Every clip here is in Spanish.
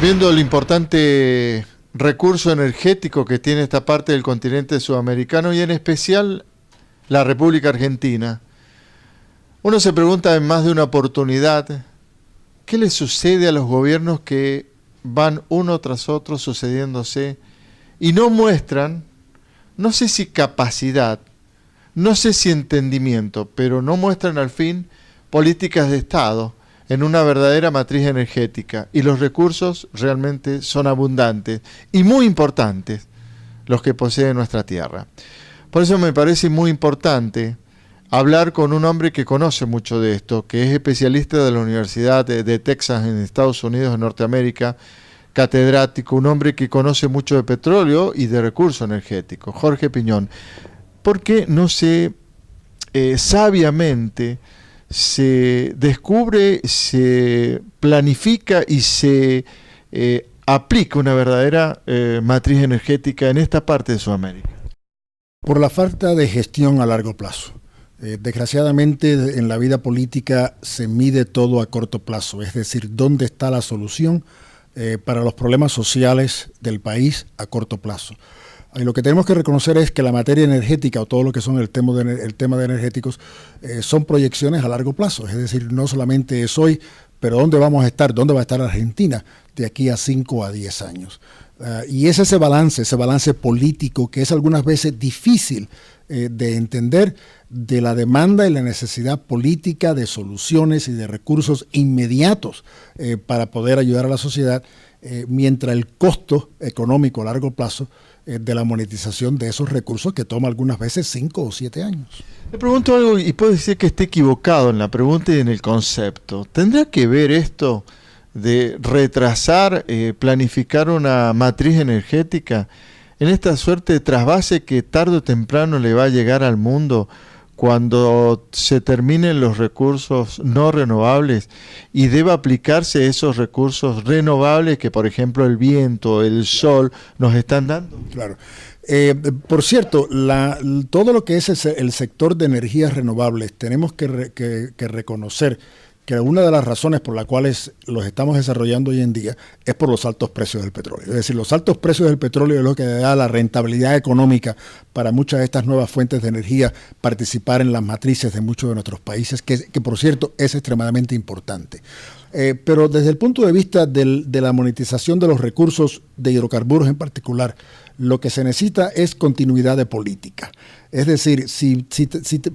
Viendo el importante recurso energético que tiene esta parte del continente sudamericano y en especial la República Argentina, uno se pregunta en más de una oportunidad, ¿qué le sucede a los gobiernos que van uno tras otro sucediéndose y no muestran, no sé si capacidad, no sé si entendimiento, pero no muestran al fin políticas de Estado en una verdadera matriz energética? Y los recursos realmente son abundantes y muy importantes los que posee nuestra tierra. Por eso me parece muy importante hablar con un hombre que conoce mucho de esto, que es especialista de la Universidad de Texas en Estados Unidos, en Norteamérica, catedrático, un hombre que conoce mucho de petróleo y de recursos energéticos, Jorge Piñón. ¿Por qué no se sabiamente se descubre, se planifica y se aplica una verdadera matriz energética en esta parte de Sudamérica? Por la falta de gestión a largo plazo. Desgraciadamente en la vida política se mide todo a corto plazo, es decir, ¿dónde está la solución para los problemas sociales del país a corto plazo? Y lo que tenemos que reconocer es que la materia energética o todo lo que son el tema de energéticos son proyecciones a largo plazo, es decir, no solamente es hoy, pero ¿dónde vamos a estar? ¿Dónde va a estar Argentina de aquí a 5 a 10 años? Y es ese balance político que es algunas veces difícil de entender, de la demanda y la necesidad política de soluciones y de recursos inmediatos para poder ayudar a la sociedad, mientras el costo económico a largo plazo de la monetización de esos recursos que toma algunas veces 5 o 7 años. Le pregunto algo y puede ser que esté equivocado en la pregunta y en el concepto. ¿Tendrá que ver esto de retrasar, planificar una matriz energética en esta suerte de trasvase que tarde o temprano le va a llegar al mundo cuando se terminen los recursos no renovables y deba aplicarse esos recursos renovables que, por ejemplo, el viento, el sol nos están dando? Claro. Por cierto, todo lo que es el sector de energías renovables, tenemos que reconocer que una de las razones por las cuales los estamos desarrollando hoy en día es por los altos precios del petróleo. Es decir, los altos precios del petróleo es lo que da la rentabilidad económica para muchas de estas nuevas fuentes de energía participar en las matrices de muchos de nuestros países, que por cierto es extremadamente importante. Pero desde el punto de vista de la monetización de los recursos de hidrocarburos en particular, lo que se necesita es continuidad de política. Es decir, si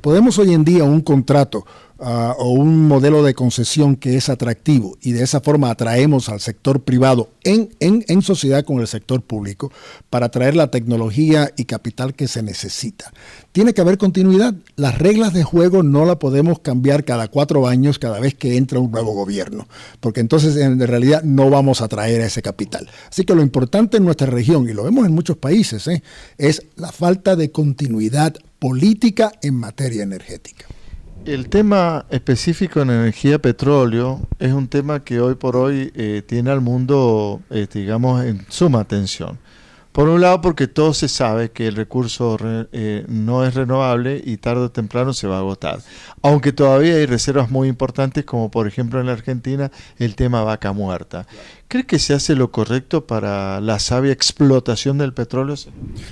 podemos hoy en día un contrato o un modelo de concesión que es atractivo y de esa forma atraemos al sector privado en sociedad con el sector público para traer la tecnología y capital que se necesita. Tiene que haber continuidad. Las reglas de juego no las podemos cambiar cada 4 años cada vez que entra un nuevo gobierno, porque entonces en realidad no vamos a atraer a ese capital. Así que lo importante en nuestra región, y lo vemos en muchos países, es la falta de continuidad política en materia energética. El tema específico en energía petróleo es un tema que hoy por hoy tiene al mundo, digamos, en suma atención. Por un lado, porque todo se sabe que el recurso no es renovable y tarde o temprano se va a agotar. Aunque todavía hay reservas muy importantes, como por ejemplo en la Argentina, el tema vaca muerta. ¿Cree que se hace lo correcto para la sabia explotación del petróleo?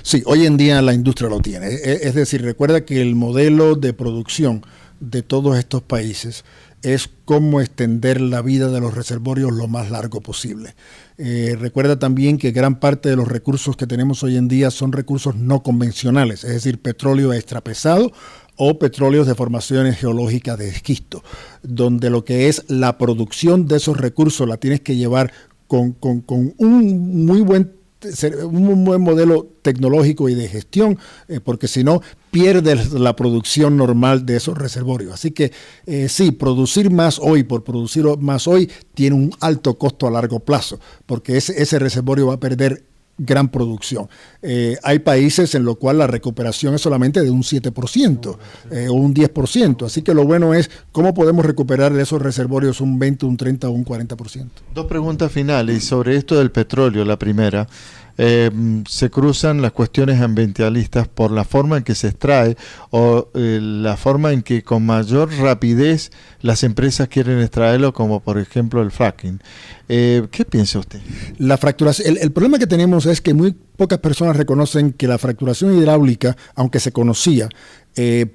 Sí, hoy en día la industria lo tiene. Es decir, recuerda que el modelo de producción de todos estos países es cómo extender la vida de los reservorios lo más largo posible. Recuerda también que gran parte de los recursos que tenemos hoy en día son recursos no convencionales, es decir, petróleo extrapesado o petróleos de formaciones geológicas de esquisto, donde lo que es la producción de esos recursos la tienes que llevar con un muy buen modelo tecnológico y de gestión, porque si no pierdes la producción normal de esos reservorios. Así que sí, producir más hoy por producir más hoy tiene un alto costo a largo plazo, porque ese reservorio va a perder gran producción. Hay países en los cuales la recuperación es solamente de un 7% o un 10%. Así que lo bueno es cómo podemos recuperar de esos reservorios un 20, un 30 o un 40%. Dos preguntas finales sobre esto del petróleo. La primera, se cruzan las cuestiones ambientalistas por la forma en que se extrae o la forma en que con mayor rapidez las empresas quieren extraerlo, como por ejemplo el fracking. ¿Qué piensa usted? La fracturación, el problema que tenemos es que muy pocas personas reconocen que la fracturación hidráulica, aunque se conocía,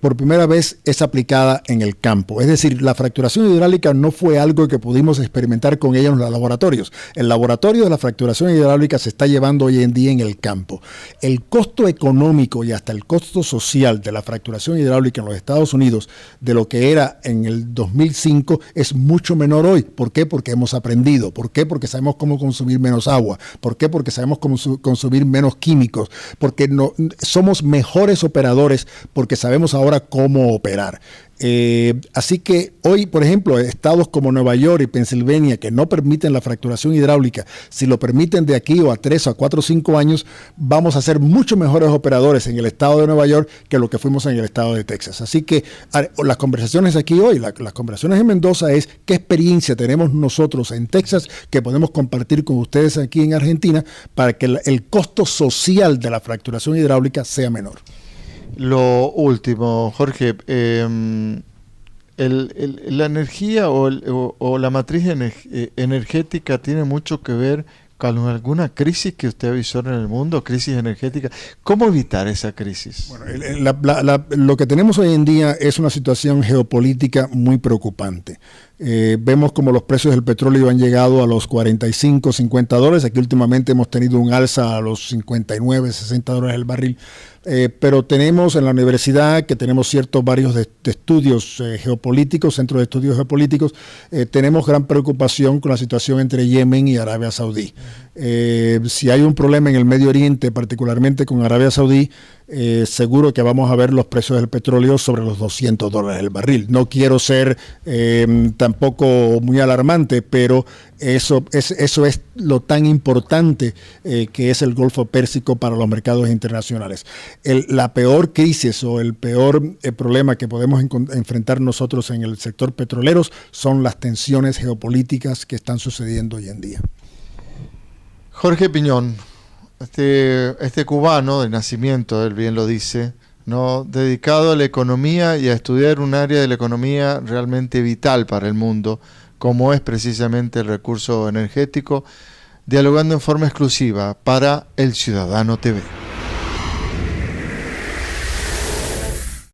por primera vez es aplicada en el campo. Es decir, la fracturación hidráulica no fue algo que pudimos experimentar con ella en los laboratorios. El laboratorio de la fracturación hidráulica se está llevando hoy en día en el campo. El costo económico y hasta el costo social de la fracturación hidráulica en los Estados Unidos de lo que era en el 2005 es mucho menor hoy. ¿Por qué? Porque hemos aprendido. ¿Por qué? Porque sabemos cómo consumir menos agua. ¿Por qué? Porque sabemos cómo consumir menos químicos. Porque somos mejores operadores porque sabemos ahora cómo operar. Así que hoy, por ejemplo, estados como Nueva York y Pensilvania que no permiten la fracturación hidráulica, si lo permiten de aquí o a 3 o a 4 o 5 años, vamos a ser mucho mejores operadores en el estado de Nueva York que lo que fuimos en el estado de Texas. Así que las conversaciones aquí hoy, las conversaciones en Mendoza es qué experiencia tenemos nosotros en Texas que podemos compartir con ustedes aquí en Argentina para que el costo social de la fracturación hidráulica sea menor. Lo último, Jorge, la energía o la matriz energética tiene mucho que ver con alguna crisis que usted avisora en el mundo, crisis energética. ¿Cómo evitar esa crisis? Bueno, lo que tenemos hoy en día es una situación geopolítica muy preocupante. Vemos como los precios del petróleo han llegado a los 45, 50 dólares. Aquí últimamente hemos tenido un alza a los 59, 60 dólares el barril. Pero tenemos en la universidad, que tenemos varios de estudios geopolíticos, centros de estudios geopolíticos, tenemos gran preocupación con la situación entre Yemen y Arabia Saudí. Si hay un problema en el Medio Oriente, particularmente con Arabia Saudí, seguro que vamos a ver los precios del petróleo sobre los 200 dólares el barril. No quiero ser tampoco muy alarmante, pero eso es lo tan importante que es el Golfo Pérsico para los mercados internacionales. La peor crisis o el peor problema que podemos enfrentar nosotros en el sector petrolero son las tensiones geopolíticas que están sucediendo hoy en día. Jorge Piñón, este cubano de nacimiento, él bien lo dice, ¿no?, dedicado a la economía y a estudiar un área de la economía realmente vital para el mundo, como es precisamente el recurso energético, dialogando en forma exclusiva para El Ciudadano TV.